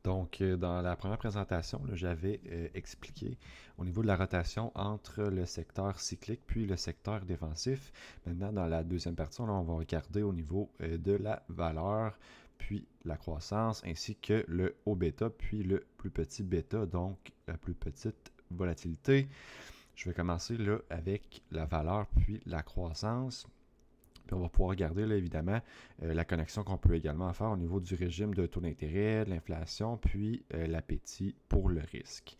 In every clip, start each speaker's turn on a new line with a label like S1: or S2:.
S1: Donc, dans la première présentation, là, j'avais expliqué au niveau de la rotation entre le secteur cyclique puis le secteur défensif. Maintenant, dans la deuxième partie, là, on va regarder au niveau de la valeur, puis la croissance, ainsi que le haut bêta, puis le plus petit bêta, donc la plus petite volatilité. Je vais commencer là avec la valeur, puis la croissance. Puis on va pouvoir regarder, là, évidemment, la connexion qu'on peut également faire au niveau du régime de taux d'intérêt, de l'inflation, puis l'appétit pour le risque.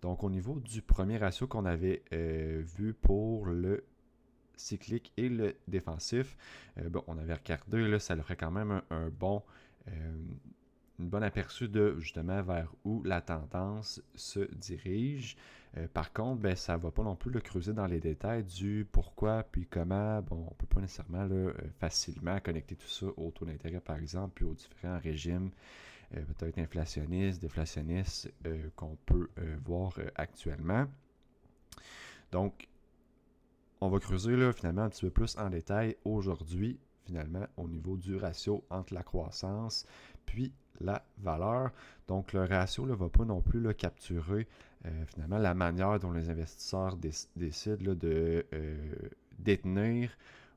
S1: Donc, au niveau du premier ratio qu'on avait vu pour le cyclique et le défensif, on avait regardé, là, ça ferait quand même un bon... une bonne aperçu de justement vers où la tendance se dirige. Par contre, ça ne va pas non plus le creuser dans les détails du pourquoi puis comment. Bon, on ne peut pas nécessairement facilement connecter tout ça au taux d'intérêt, par exemple, puis aux différents régimes, peut-être inflationnistes, déflationnistes, qu'on peut voir actuellement. Donc, on va creuser là, finalement un petit peu plus en détail aujourd'hui, finalement, au niveau du ratio entre la croissance puis la valeur. Donc, le ratio ne va pas non plus là, capturer finalement la manière dont les investisseurs décident là, de détenir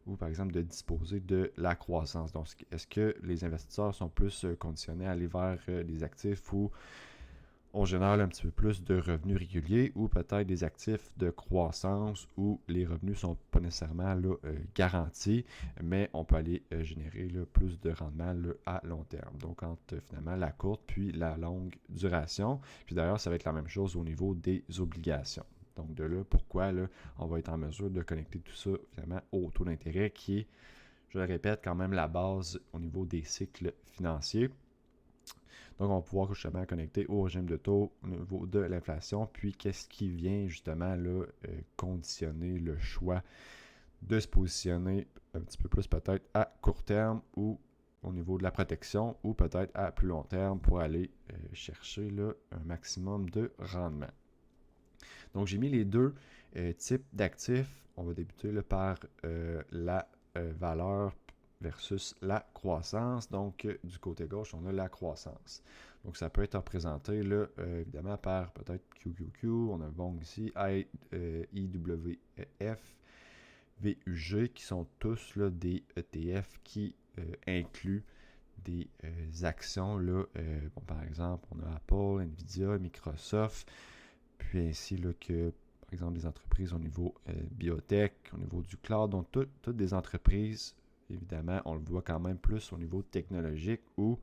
S1: ou par exemple de disposer de la croissance. Donc, est-ce que les investisseurs sont plus conditionnés à aller vers des actifs où on génère un petit peu plus de revenus réguliers ou peut-être des actifs de croissance où les revenus ne sont pas nécessairement là, garantis, mais on peut aller générer là, plus de rendement là, à long terme. Donc, entre finalement la courte puis la longue duration. Puis d'ailleurs, ça va être la même chose au niveau des obligations. Donc, de là, pourquoi là, on va être en mesure de connecter tout ça finalement au taux d'intérêt qui est, je le répète, quand même la base au niveau des cycles financiers. Donc, on va pouvoir justement connecter au régime de taux au niveau de l'inflation, puis qu'est-ce qui vient justement là, conditionner le choix de se positionner un petit peu plus peut-être à court terme ou au niveau de la protection ou peut-être à plus long terme pour aller chercher là, un maximum de rendement. Donc, j'ai mis les deux types d'actifs. On va débuter là, par la valeur versus la croissance. Donc, du côté gauche, on a la croissance. Donc, ça peut être représenté là, évidemment par peut-être QQQ. On a bon ici, IWF, VUG, qui sont tous là, des ETF qui incluent des actions. Là, bon, par exemple, on a Apple, Nvidia, Microsoft, puis ainsi là, que, par exemple, des entreprises au niveau biotech, au niveau du cloud. Donc, toutes des entreprises, évidemment, on le voit quand même plus au niveau technologique où,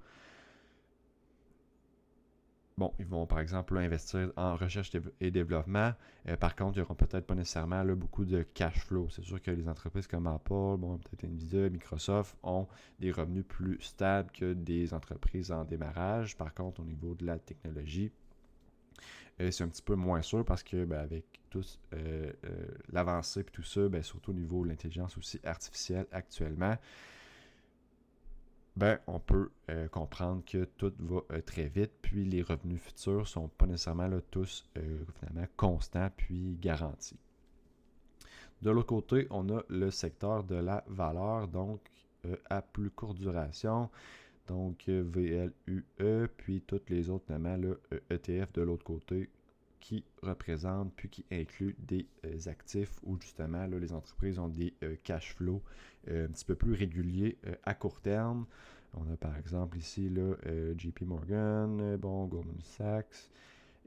S1: bon, ils vont par exemple là, investir en recherche et développement. Par contre, ils n'auront peut-être pas nécessairement là, beaucoup de cash flow. C'est sûr que les entreprises comme Apple, bon, peut-être Nvidia, Microsoft ont des revenus plus stables que des entreprises en démarrage. Par contre, au niveau de la technologie, c'est un petit peu moins sûr parce que avec l'avancée et tout ça, surtout au niveau de l'intelligence aussi artificielle actuellement, on peut comprendre que tout va très vite, puis les revenus futurs sont pas nécessairement là, tous finalement constants puis garantis. De l'autre côté, on a le secteur de la valeur, donc à plus courte duration. Donc VLUE, puis toutes les autres, notamment le ETF de l'autre côté, qui représentent puis qui incluent des actifs où justement là, les entreprises ont des cash flows un petit peu plus réguliers à court terme. On a par exemple ici là, JP Morgan, Goldman Sachs,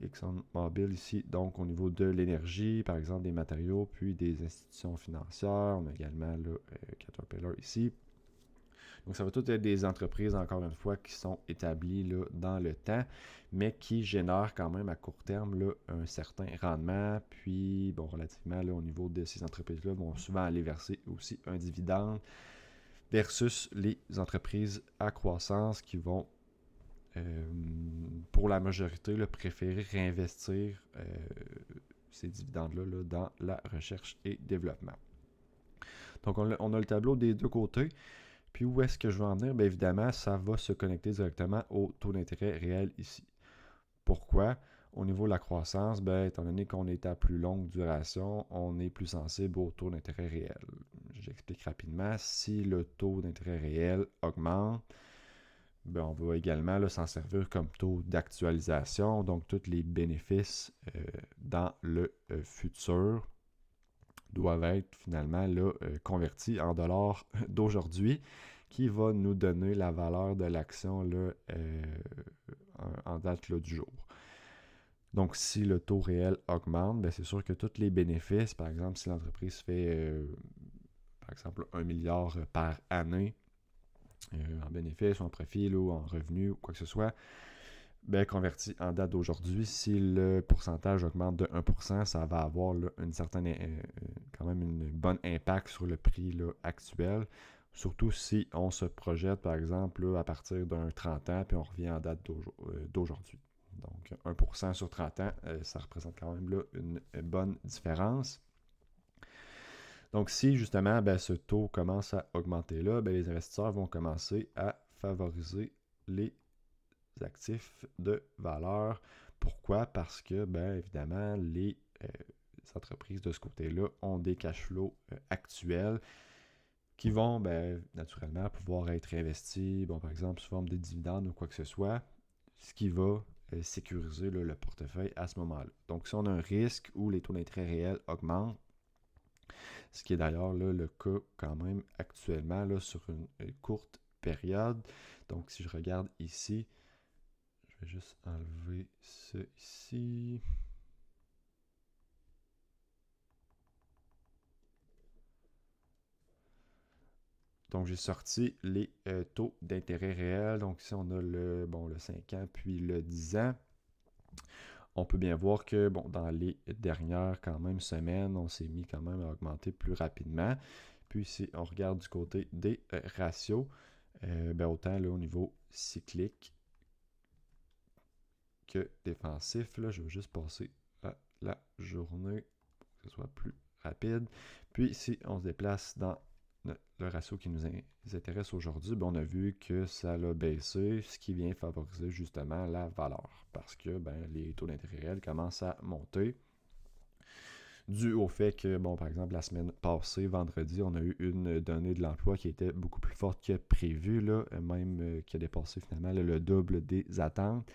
S1: ExxonMobil ici, donc au niveau de l'énergie, par exemple des matériaux, puis des institutions financières. On a également là, Caterpillar ici. Donc, ça va tout être des entreprises, encore une fois, qui sont établies là, dans le temps, mais qui génèrent quand même à court terme là, un certain rendement. Puis, bon, relativement là, au niveau de ces entreprises-là, vont souvent aller verser aussi un dividende versus les entreprises à croissance qui vont, pour la majorité, là, préférer réinvestir ces dividendes-là là, dans la recherche et développement. Donc, on a le tableau des deux côtés. Puis où est-ce que je veux en venir? Bien évidemment, ça va se connecter directement au taux d'intérêt réel ici. Pourquoi? Au niveau de la croissance, étant donné qu'on est à plus longue duration, on est plus sensible au taux d'intérêt réel. J'explique rapidement. Si le taux d'intérêt réel augmente, ben, on va également là, s'en servir comme taux d'actualisation, donc tous les bénéfices dans le futur doivent être finalement là, convertis en dollars d'aujourd'hui, qui va nous donner la valeur de l'action là, en date là, du jour. Donc, si le taux réel augmente, ben, c'est sûr que tous les bénéfices, par exemple, si l'entreprise fait, par exemple, 1 milliard par année en bénéfices ou en profit ou en revenus ou quoi que ce soit, ben, converti en date d'aujourd'hui, si le pourcentage augmente de 1%, ça va avoir là, une certaine, quand même une bonne impact sur le prix là, actuel. Surtout si on se projette, par exemple, là, à partir d'un 30 ans, puis on revient en date d'aujourd'hui. Donc, 1% sur 30 ans, ça représente quand même là, une bonne différence. Donc, si justement ben, ce taux commence à augmenter là, ben, les investisseurs vont commencer à favoriser les actifs de valeur. Pourquoi? Parce que, ben, évidemment, les entreprises de ce côté-là ont des cash flows actuels qui vont, ben, naturellement, pouvoir être investis, bon, par exemple, sous forme de dividendes ou quoi que ce soit, ce qui va sécuriser là, le portefeuille à ce moment-là. Donc, si on a un risque où les taux d'intérêt réels augmentent, ce qui est d'ailleurs là, le cas quand même actuellement là, sur une courte période. Donc, si je regarde ici, je vais juste enlever ça ici. Donc, j'ai sorti les taux d'intérêt réels. Donc, ici, on a le 5 ans puis le 10 ans. On peut bien voir que bon, dans les dernières quand même semaines, on s'est mis quand même à augmenter plus rapidement. Puis si on regarde du côté des ratios, ben, autant là, au niveau cyclique que défensif, là, je vais juste passer à la journée pour que ce soit plus rapide. Puis si on se déplace dans le ratio qui nous intéresse aujourd'hui, ben, on a vu que ça a baissé, ce qui vient favoriser justement la valeur parce que ben, les taux d'intérêt réels commencent à monter. Dû au fait que, bon, par exemple, la semaine passée, vendredi, on a eu une donnée de l'emploi qui était beaucoup plus forte que prévu, là, même qui a dépassé finalement le double des attentes.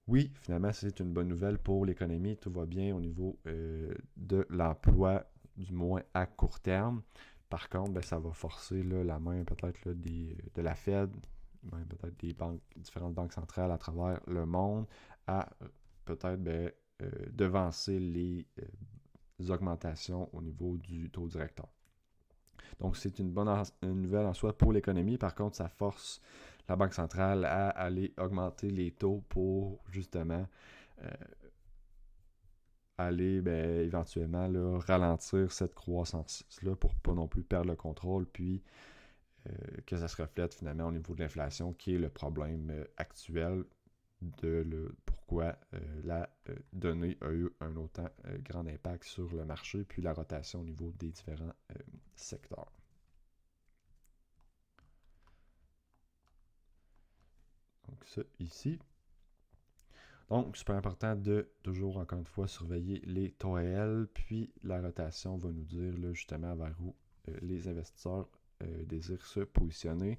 S1: Oui, finalement, c'est une bonne nouvelle pour l'économie. Tout va bien au niveau de l'emploi, du moins à court terme. Par contre, ben, ça va forcer là, la main peut-être là, de la Fed, même peut-être des différentes banques centrales à travers le monde, à peut-être devancer les augmentations au niveau du taux directeur. Donc, c'est une bonne nouvelle en soi pour l'économie. Par contre, ça force la Banque centrale à aller augmenter les taux pour justement aller éventuellement là, ralentir cette croissance-là pour pas non plus perdre le contrôle, puis que ça se reflète finalement au niveau de l'inflation, qui est le problème actuel de pourquoi la donnée a eu un autant grand impact sur le marché, puis la rotation au niveau des différents secteurs. Donc ça ici. Donc, super important de toujours, encore une fois, surveiller les taux réels, puis la rotation va nous dire là, justement vers où les investisseurs désirent se positionner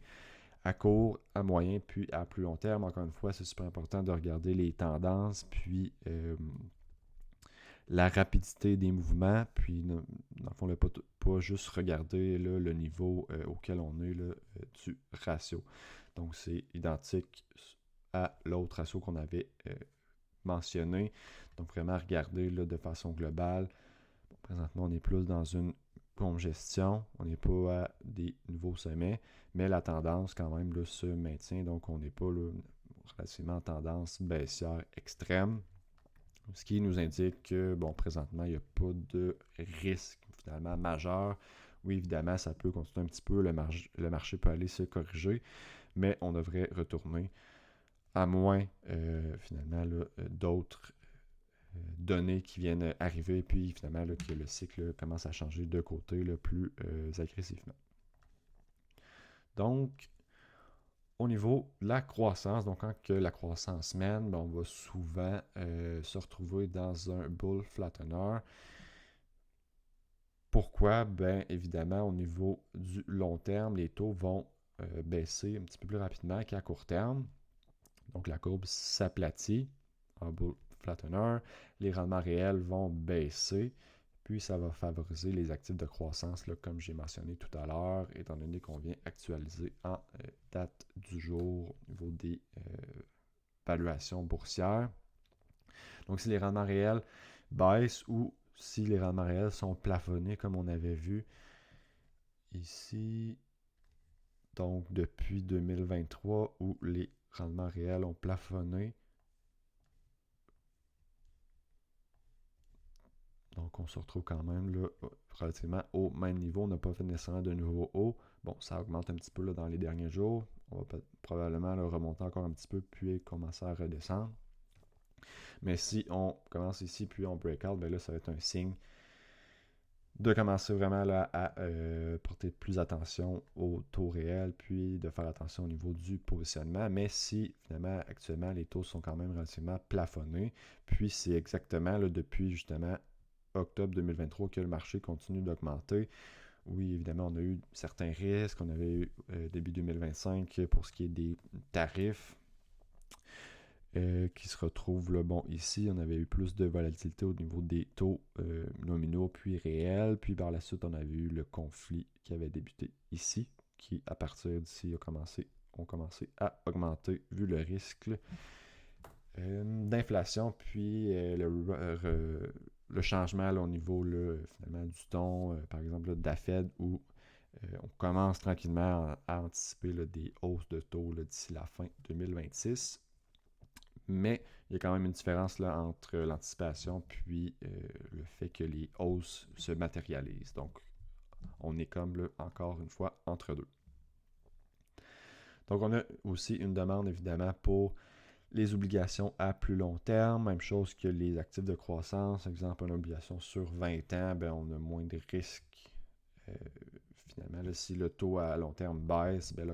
S1: à court, à moyen, puis à plus long terme. Encore une fois, c'est super important de regarder les tendances, puis la rapidité des mouvements, puis dans le fond, pas juste regarder là, le niveau auquel on est là, du ratio. Donc, c'est identique à l'autre ratio qu'on avait mentionné. Donc, vraiment regarder là, de façon globale. Bon, présentement, on est plus dans une congestion. On n'est pas à des nouveaux sommets, mais la tendance quand même là, se maintient. Donc, on n'est pas là, relativement en tendance baissière extrême. Ce qui nous indique que, bon, présentement, il n'y a pas de risque finalement majeur. Oui, évidemment, ça peut continuer un petit peu, le marché peut aller se corriger, mais on devrait retourner à moins finalement d'autres données qui viennent arriver, puis finalement là, que le cycle commence à changer de côté plus agressivement. Donc, au niveau de la croissance, donc quand que la croissance mène, ben, on va souvent se retrouver dans un bull flattener. Pourquoi? Bien évidemment, au niveau du long terme, les taux vont baisser un petit peu plus rapidement qu'à court terme. Donc la courbe s'aplatit en bull flattener. Les rendements réels vont baisser. Puis ça va favoriser les actifs de croissance, là, comme j'ai mentionné tout à l'heure, étant donné qu'on vient actualiser en date du jour au niveau des valuations boursières. Donc si les rendements réels baissent ou si les rendements réels sont plafonnés comme on avait vu ici, donc depuis 2023 où les rendements réels ont plafonné. Donc on se retrouve quand même là, relativement au même niveau. On n'a pas fait nécessairement de nouveau haut. Bon, ça augmente un petit peu là, dans les derniers jours. On va probablement le remonter encore un petit peu, puis commencer à redescendre. Mais si on commence ici, puis on break out, ben là, ça va être un signe de commencer vraiment là, à porter plus attention au taux réel, puis de faire attention au niveau du positionnement. Mais si finalement, actuellement, les taux sont quand même relativement plafonnés, puis c'est exactement là, depuis justement octobre 2023 que le marché continue d'augmenter. Oui, évidemment, on a eu certains risques. On avait eu début 2025 pour ce qui est des tarifs qui se retrouvent là. Bon, ici, on avait eu plus de volatilité au niveau des taux nominaux puis réels. Puis par la suite, on avait eu le conflit qui avait débuté ici, qui à partir d'ici ont commencé à augmenter vu le risque d'inflation. Puis le changement là, au niveau là, finalement du ton, par exemple là, de la Fed, où on commence tranquillement à anticiper là, des hausses de taux d'ici la fin 2026. Mais il y a quand même une différence là, entre l'anticipation puis le fait que les hausses se matérialisent. Donc, on est comme là, encore une fois entre deux. Donc, on a aussi une demande évidemment pour les obligations à plus long terme. Même chose que les actifs de croissance. Exemple, une obligation sur 20 ans, ben, on a moins de risques. Finalement, là, si le taux à long terme baisse, ben,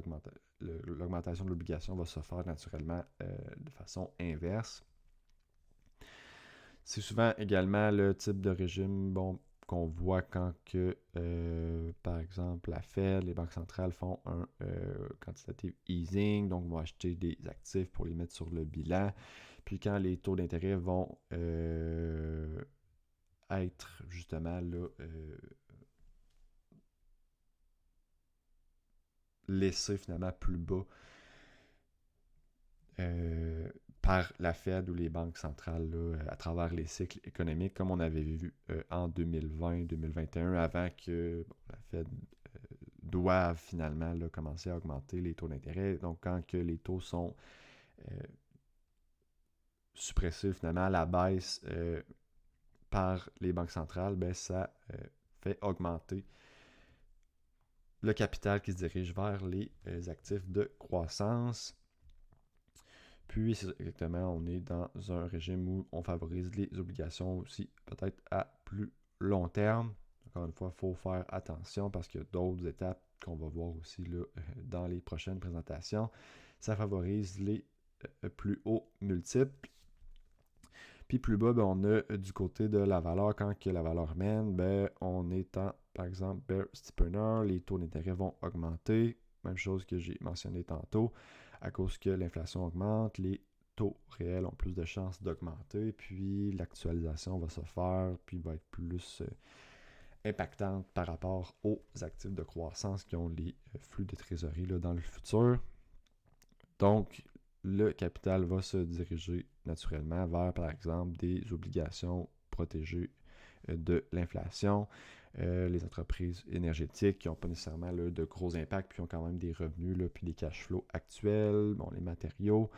S1: l'augmentation de l'obligation va se faire naturellement de façon inverse. C'est souvent également le type de régime qu'on voit quand que, par exemple, la Fed, les banques centrales font un quantitative easing, donc vont acheter des actifs pour les mettre sur le bilan. Puis quand les taux d'intérêt vont être justement là, laissés finalement plus bas par la Fed ou les banques centrales là, à travers les cycles économiques, comme on avait vu en 2020-2021, avant que la Fed doive finalement là, commencer à augmenter les taux d'intérêt. Donc, quand que les taux sont suppressés finalement à la baisse par les banques centrales, ben, ça fait augmenter le capital qui se dirige vers les actifs de croissance. Puis, exactement, on est dans un régime où on favorise les obligations aussi, peut-être à plus long terme. Encore une fois, il faut faire attention parce qu'il y a d'autres étapes qu'on va voir aussi là, dans les prochaines présentations. Ça favorise les plus hauts multiples. Puis plus bas, ben, on a du côté de la valeur. Quand que la valeur mène, ben, on est en, par exemple, bear steepener. Les taux d'intérêt vont augmenter. Même chose que j'ai mentionné tantôt. À cause que l'inflation augmente, les taux réels ont plus de chances d'augmenter. Puis l'actualisation va se faire, puis va être plus impactante par rapport aux actifs de croissance qui ont les flux de trésorerie là, dans le futur. Donc, le capital va se diriger naturellement vers, par exemple, des obligations protégées de l'inflation, les entreprises énergétiques qui n'ont pas nécessairement là, de gros impacts, puis ont quand même des revenus, là, puis des cash flows actuels, bon, les matériaux,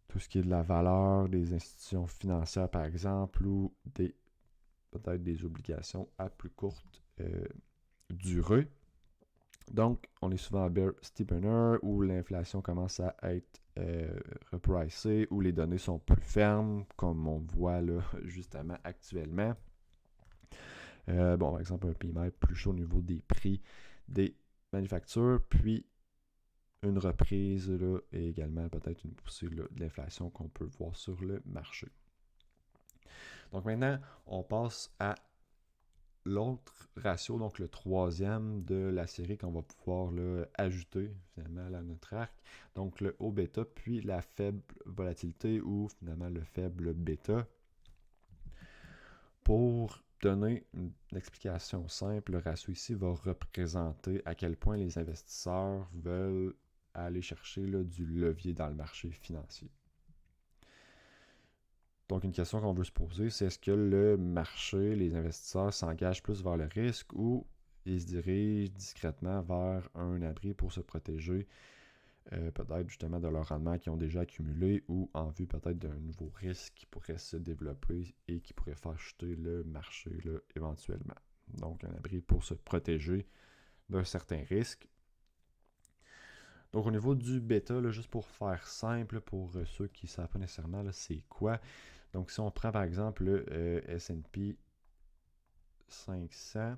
S1: tout ce qui est de la valeur, des institutions financières, par exemple, ou peut-être des obligations à plus courte durée. Donc, on est souvent à bear steepener où l'inflation commence à être repricée, où les données sont plus fermes, comme on voit là justement actuellement. Par exemple, un PMI plus chaud au niveau des prix des manufactures, puis une reprise là, et également peut-être une poussée là, de l'inflation qu'on peut voir sur le marché. Donc maintenant, on passe à L'autre ratio, donc le troisième de la série qu'on va pouvoir là, ajouter finalement à notre arc, donc le haut bêta puis la faible volatilité ou finalement le faible bêta. Pour donner une explication simple, le ratio ici va représenter à quel point les investisseurs veulent aller chercher là, du levier dans le marché financier. Donc, une question qu'on veut se poser, c'est est-ce que le marché, les investisseurs s'engagent plus vers le risque ou ils se dirigent discrètement vers un abri pour se protéger, peut-être justement de leur rendement qu'ils ont déjà accumulé ou en vue peut-être d'un nouveau risque qui pourrait se développer et qui pourrait faire chuter le marché là, éventuellement. Donc, un abri pour se protéger d'un certain risque. Donc, au niveau du bêta, là, juste pour faire simple, pour ceux qui ne savent pas nécessairement c'est quoi. Donc, si on prend par exemple le S&P 500,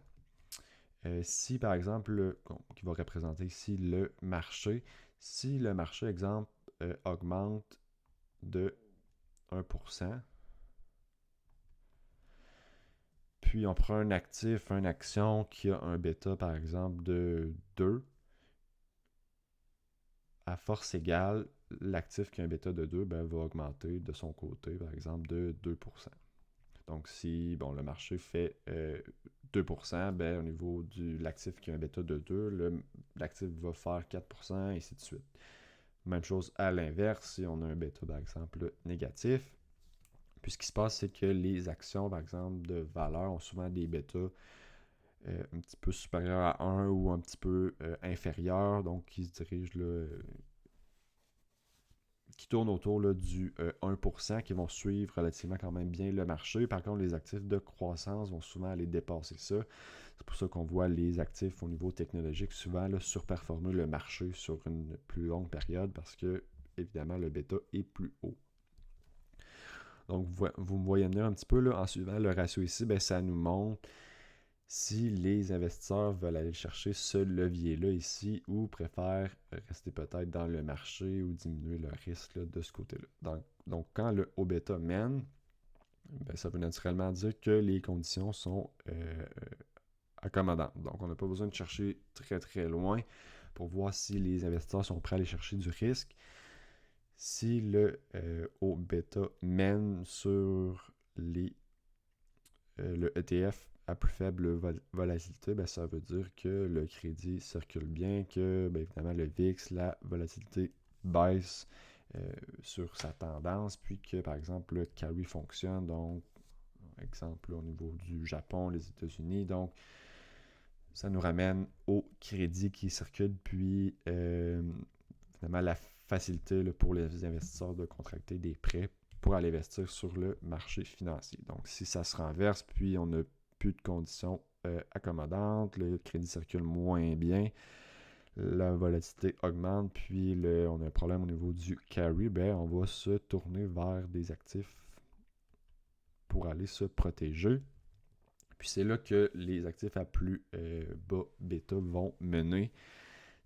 S1: si par exemple, qui va représenter ici le marché, si le marché, exemple, augmente de 1%, puis on prend un actif, une action qui a un bêta par exemple de 2, à force égale, l'actif qui a un bêta de 2 va augmenter de son côté par exemple de 2%. Donc, si le marché fait 2%, au niveau de l'actif qui a un bêta de 2, l'actif va faire 4%, et ainsi de suite. Même chose à l'inverse, si on a un bêta, par exemple, négatif. Puis ce qui se passe, c'est que les actions, par exemple, de valeur ont souvent des bêtas un petit peu supérieurs à 1 ou un petit peu inférieurs, donc qui se dirigent là, qui tournent autour là, du 1%, qui vont suivre relativement quand même bien le marché. Par contre, les actifs de croissance vont souvent aller dépasser ça. C'est pour ça qu'on voit les actifs au niveau technologique souvent là, surperformer le marché sur une plus longue période parce que, évidemment, le bêta est plus haut. Donc, vous me voyez venir un petit peu là, en suivant le ratio ici, ça nous montre si les investisseurs veulent aller chercher ce levier-là ici ou préfèrent rester peut-être dans le marché ou diminuer le risque là, de ce côté-là. Donc, quand le haut bêta mène, ça veut naturellement dire que les conditions sont accommodantes. Donc, on n'a pas besoin de chercher très très loin pour voir si les investisseurs sont prêts à aller chercher du risque. Si le haut bêta mène sur le ETF à plus faible volatilité, ça veut dire que le crédit circule bien, que évidemment le VIX, la volatilité baisse sur sa tendance, puis que par exemple le carry fonctionne, donc exemple au niveau du Japon, les États-Unis, donc ça nous ramène au crédit qui circule, puis finalement la facilité là, pour les investisseurs de contracter des prêts pour aller investir sur le marché financier. Donc si ça se renverse, puis on n'a plus de conditions accommodantes, le crédit circule moins bien, la volatilité augmente, puis on a un problème au niveau du carry, on va se tourner vers des actifs pour aller se protéger. Puis c'est là que les actifs à plus bas bêta vont mener,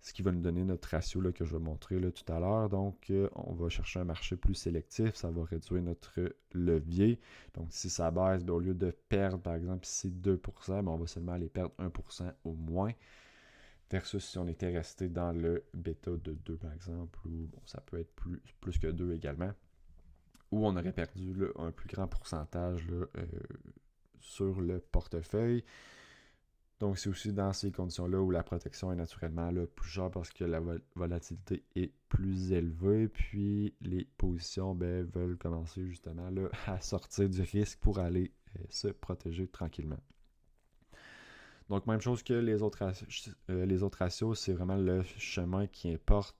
S1: ce qui va nous donner notre ratio là, que je vais montrer là, tout à l'heure. Donc, on va chercher un marché plus sélectif, ça va réduire notre levier. Donc, si ça baisse, au lieu de perdre, par exemple, ici 2%, on va seulement aller perdre 1% au moins. Versus si on était resté dans le bêta de 2, par exemple, ou ça peut être plus que 2 également, où on aurait perdu là, un plus grand pourcentage là, sur le portefeuille. Donc, c'est aussi dans ces conditions-là où la protection est naturellement là, plus chère parce que la volatilité est plus élevée. Puis, les positions veulent commencer justement là, à sortir du risque pour aller se protéger tranquillement. Donc, même chose que les autres ratios, c'est vraiment le chemin qui importe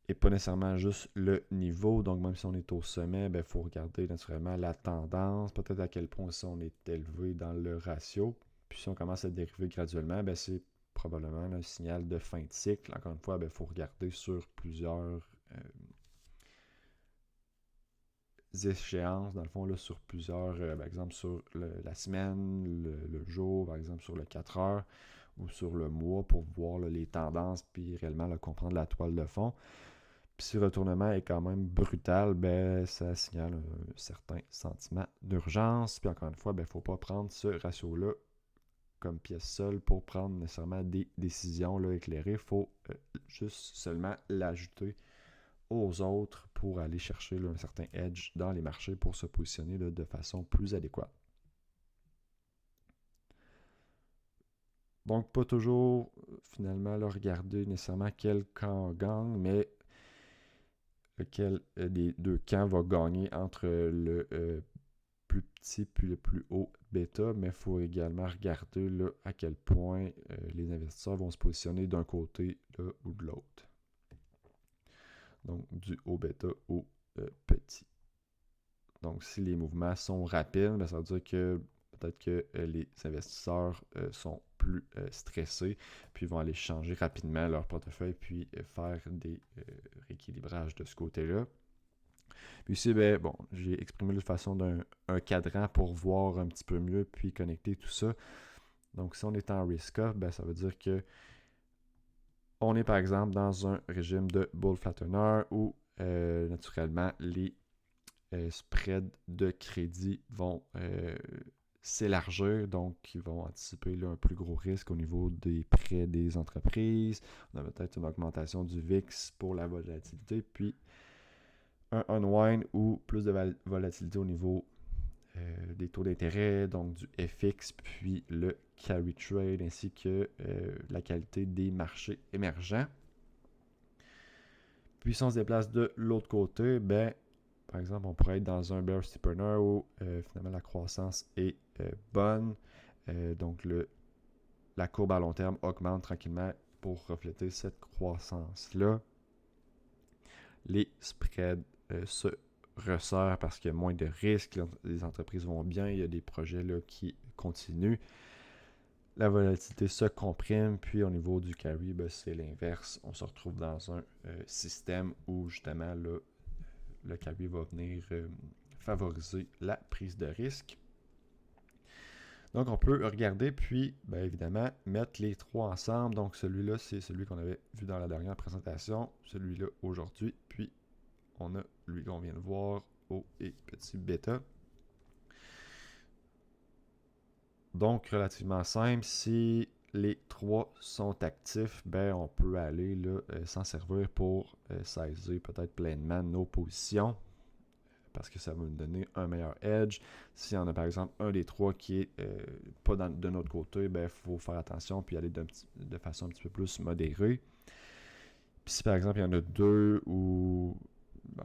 S1: et pas nécessairement juste le niveau. Donc, même si on est au sommet, il faut regarder naturellement la tendance, peut-être à quel point aussi on est élevé dans le ratio. Puis si on commence à dériver graduellement, c'est probablement un signal de fin de cycle. Encore une fois, il faut regarder sur plusieurs échéances, dans le fond, là, sur plusieurs, par exemple sur la semaine, le jour, par exemple sur le 4 heures ou sur le mois pour voir là, les tendances puis réellement là, comprendre la toile de fond. Puis si le retournement est quand même brutal, ça signale un certain sentiment d'urgence. Puis encore une fois, il ne faut pas prendre ce ratio-là comme pièce seule pour prendre nécessairement des décisions là, éclairées. Il faut juste seulement l'ajouter aux autres pour aller chercher là, un certain edge dans les marchés pour se positionner là, de façon plus adéquate. Donc, pas toujours finalement là, regarder nécessairement quel camp gagne, mais lequel des deux camps va gagner entre le plus petit puis le plus haut bêta, mais il faut également regarder là, à quel point les investisseurs vont se positionner d'un côté là, ou de l'autre. Donc, du haut bêta au petit. Donc, si les mouvements sont rapides, ben, ça veut dire que peut-être que les investisseurs sont plus stressés, puis vont aller changer rapidement leur portefeuille, puis faire des rééquilibrages de ce côté-là. Puis ici, ben, bon, j'ai exprimé de façon d'un cadran pour voir un petit peu mieux, puis connecter tout ça. Donc, si on est en risk-off, ben, ça veut dire que on est par exemple dans un régime de bull flattener où naturellement les spreads de crédit vont s'élargir, donc ils vont anticiper là, un plus gros risque au niveau des prêts des entreprises. On a peut-être une augmentation du VIX pour la volatilité, puis un unwind ou plus de volatilité au niveau des taux d'intérêt, donc du FX, puis le carry trade, ainsi que la qualité des marchés émergents. Puis si on se déplace de l'autre côté, ben, par exemple, on pourrait être dans un bear steepener où finalement la croissance est bonne. Donc la courbe à long terme augmente tranquillement pour refléter cette croissance-là. Les spreads se resserrent parce qu'il y a moins de risques, les entreprises vont bien, il y a des projets là, qui continuent. La volatilité se comprime, puis au niveau du carry, ben, c'est l'inverse. On se retrouve dans un système où justement là, le carry va venir favoriser la prise de risque. Donc, on peut regarder, puis, bien évidemment, mettre les trois ensemble. Donc, celui-là, c'est celui qu'on avait vu dans la dernière présentation. Celui-là, aujourd'hui. Puis, on a lui qu'on vient de voir, haut et petit bêta. Donc, relativement simple. Si les trois sont actifs, ben, on peut aller là, s'en servir pour saisir peut-être pleinement nos positions, parce que ça va nous donner un meilleur edge. Si on a par exemple un des trois qui est pas de notre côté, il faut faire attention puis aller de façon un petit peu plus modérée. Puis si par exemple il y en a deux ou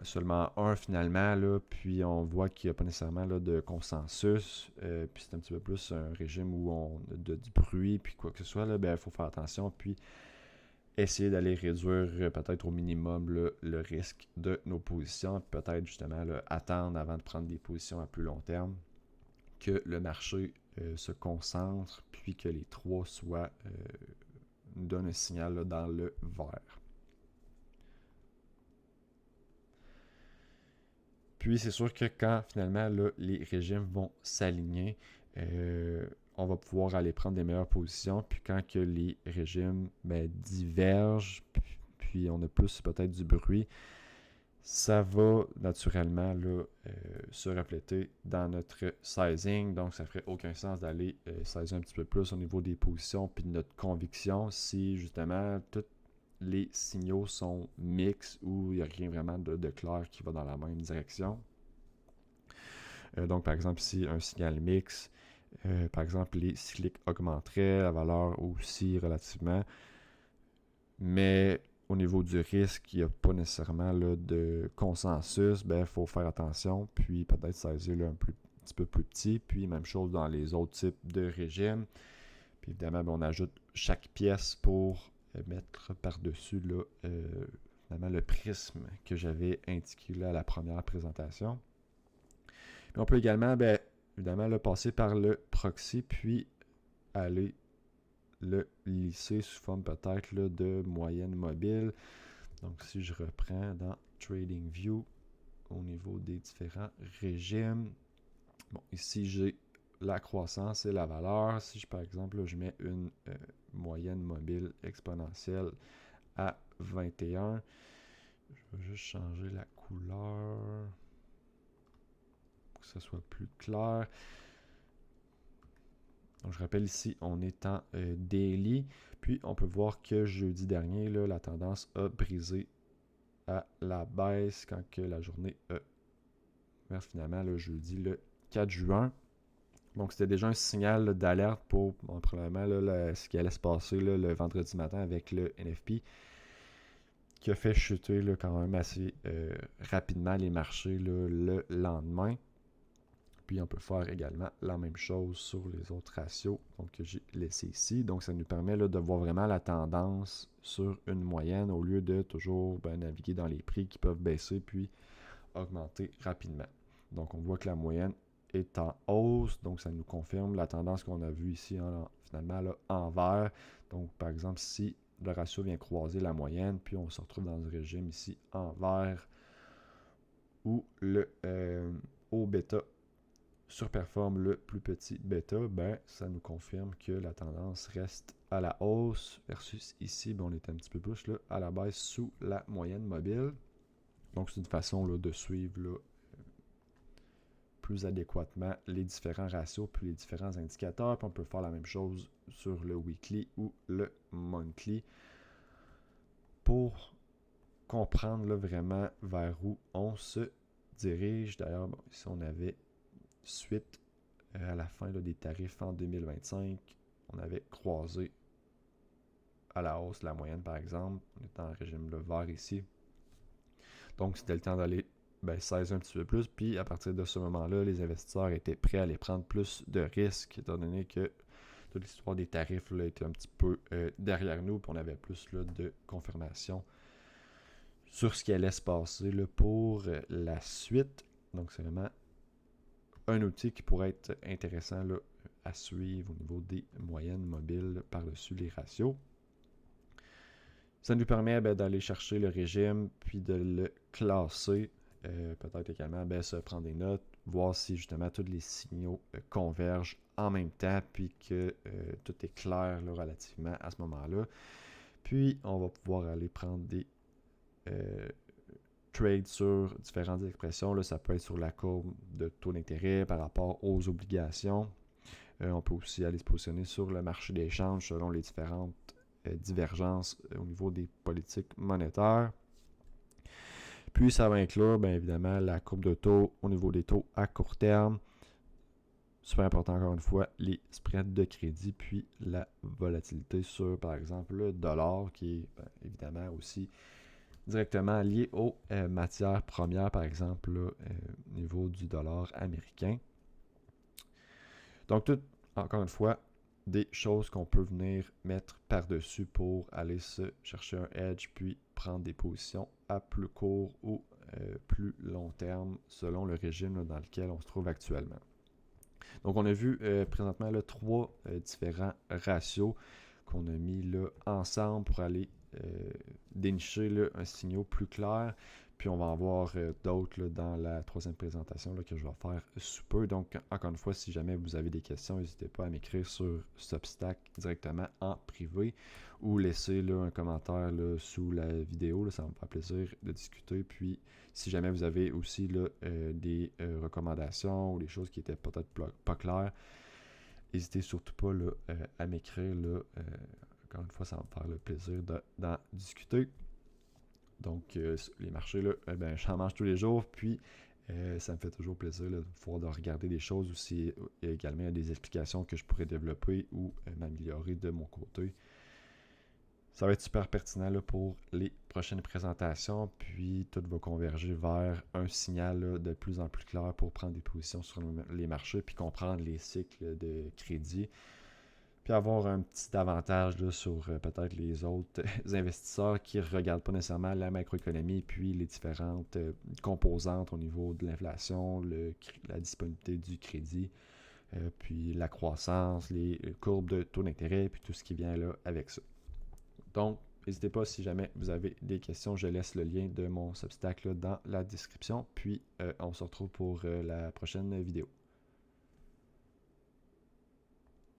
S1: seulement un finalement, là, puis on voit qu'il n'y a pas nécessairement là, de consensus, puis c'est un petit peu plus un régime où on a du bruit, puis quoi que ce soit, il faut faire attention, puis essayer d'aller réduire peut-être au minimum là, le risque de nos positions, peut-être justement là, attendre avant de prendre des positions à plus long terme, que le marché se concentre, puis que les trois soient nous donnent un signal là, dans le vert. Puis c'est sûr que quand finalement là, les régimes vont s'aligner, on va pouvoir aller prendre des meilleures positions. Puis quand que les régimes divergent, puis on a plus peut-être du bruit, ça va naturellement là, se refléter dans notre sizing. Donc ça ferait aucun sens d'aller sizer un petit peu plus au niveau des positions puis de notre conviction si justement tous les signaux sont mixtes ou il n'y a rien vraiment de clair qui va dans la même direction. Donc par exemple si un signal mix, par exemple les cycliques augmenteraient, la valeur aussi relativement, mais au niveau du risque, il n'y a pas nécessairement là, de consensus, il faut faire attention, puis peut-être saisir là, un petit peu plus petit, puis même chose dans les autres types de régimes. Puis évidemment, on ajoute chaque pièce pour mettre par-dessus là, finalement, le prisme que j'avais indiqué là, à la première présentation. Puis on peut également, évidemment, là, passer par le proxy, puis aller le lisser sous forme peut-être là, de moyenne mobile. Donc si je reprends dans TradingView au niveau des différents régimes, bon, ici j'ai la croissance et la valeur. Si je, par exemple là, je mets une moyenne mobile exponentielle à 21, je vais juste changer la couleur pour que ce soit plus clair. Donc, je rappelle ici, on est en daily. Puis, on peut voir que jeudi dernier, là, la tendance a brisé à la baisse quand que la journée a ouvert finalement le jeudi le 4 juin. Donc, c'était déjà un signal d'alerte pour probablement ce qui allait se passer là, le vendredi matin avec le NFP qui a fait chuter là, quand même assez rapidement les marchés là, le lendemain. Puis on peut faire également la même chose sur les autres ratios que j'ai laissé ici. Donc ça nous permet là, de voir vraiment la tendance sur une moyenne au lieu de toujours naviguer dans les prix qui peuvent baisser puis augmenter rapidement. Donc on voit que la moyenne est en hausse, donc ça nous confirme la tendance qu'on a vue ici finalement là, en vert. Donc par exemple si le ratio vient croiser la moyenne, puis on se retrouve dans un régime ici en vert où le haut bêta surperforme le plus petit bêta, ça nous confirme que la tendance reste à la hausse versus ici, on est un petit peu plus là, à la baisse sous la moyenne mobile. Donc c'est une façon là, de suivre là, plus adéquatement les différents ratios puis les différents indicateurs. Puis on peut faire la même chose sur le weekly ou le monthly pour comprendre là, vraiment vers où on se dirige. D'ailleurs, ici on avait suite à la fin là, des tarifs en 2025, on avait croisé à la hausse la moyenne par exemple. On est en régime le vert ici. Donc c'était le temps d'aller saisir un petit peu plus. Puis à partir de ce moment-là, les investisseurs étaient prêts à aller prendre plus de risques, étant donné que toute l'histoire des tarifs là, était un petit peu derrière nous. Puis on avait plus là, de confirmation sur ce qui allait se passer là, pour la suite. Donc c'est vraiment un outil qui pourrait être intéressant là, à suivre au niveau des moyennes mobiles par-dessus les ratios. Ça nous permet d'aller chercher le régime, puis de le classer. Peut-être également se prendre des notes, voir si justement tous les signaux convergent en même temps, puis que tout est clair là, relativement à ce moment-là. Puis, on va pouvoir aller prendre des trades sur différentes expressions. Là, ça peut être sur la courbe de taux d'intérêt par rapport aux obligations. On peut aussi aller se positionner sur le marché d'échange selon les différentes divergences au niveau des politiques monétaires. Puis ça va inclure évidemment la courbe de taux au niveau des taux à court terme. Super important encore une fois, les spreads de crédit, puis la volatilité sur par exemple le dollar qui est évidemment aussi directement lié aux matières premières, par exemple là, au niveau du dollar américain. Donc tout, encore une fois, des choses qu'on peut venir mettre par-dessus pour aller se chercher un hedge, puis prendre des positions à plus court ou plus long terme selon le régime là, dans lequel on se trouve actuellement. Donc on a vu présentement là, 3 différents ratios qu'on a mis là, ensemble pour aller dénicher là, un signal plus clair. Puis on va en voir d'autres là, dans la 3e présentation là, que je vais faire sous peu. Donc encore une fois, si jamais vous avez des questions, n'hésitez pas à m'écrire sur Substack directement en privé ou laisser là, un commentaire là, sous la vidéo. Là, ça va me faire plaisir de discuter. Puis si jamais vous avez aussi là, des recommandations ou des choses qui étaient peut-être pas claires, n'hésitez surtout pas là, à m'écrire. Là, encore une fois, ça va me faire le plaisir d'en discuter. Donc, les marchés, là, j'en mange tous les jours, puis ça me fait toujours plaisir là, de pouvoir regarder des choses aussi. Il y a également des explications que je pourrais développer ou m'améliorer de mon côté. Ça va être super pertinent là, pour les prochaines présentations, puis tout va converger vers un signal là, de plus en plus clair pour prendre des positions sur les marchés, puis comprendre les cycles de crédit, puis avoir un petit avantage là, sur peut-être les autres investisseurs qui ne regardent pas nécessairement la macroéconomie, puis les différentes composantes au niveau de l'inflation, la disponibilité du crédit, puis la croissance, les courbes de taux d'intérêt, puis tout ce qui vient là avec ça. Donc, n'hésitez pas si jamais vous avez des questions, je laisse le lien de mon Substack là, dans la description. Puis, on se retrouve pour la prochaine vidéo.